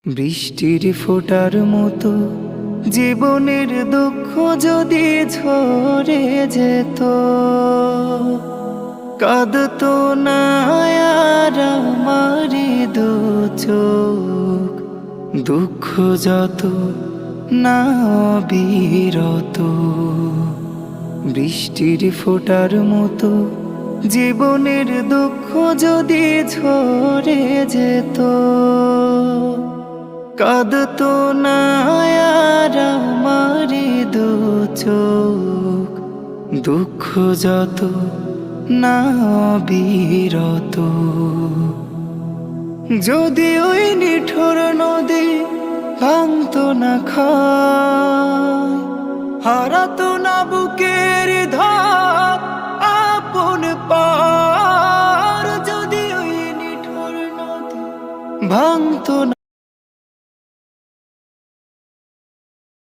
বৃষ্টির ফোঁটার মতো জীবনের দুঃখ যদি ঝরে যেত, কাঁদতো না আর আমারি দু চোখ। দুঃখ যত না বিরত, বৃষ্টির ফোঁটার মতো জীবনের দুঃখ যদি ঝরে যেত, কাঁদতো না আর আমারি দু চোখ। দুঃখ যত না বিরত, যদি ওই নিঠুর নদী ভাঙতো না খায়, হারাতো না বুকের ধার আপন পার। যদি ওই নিঠুর নদী ভাঙতো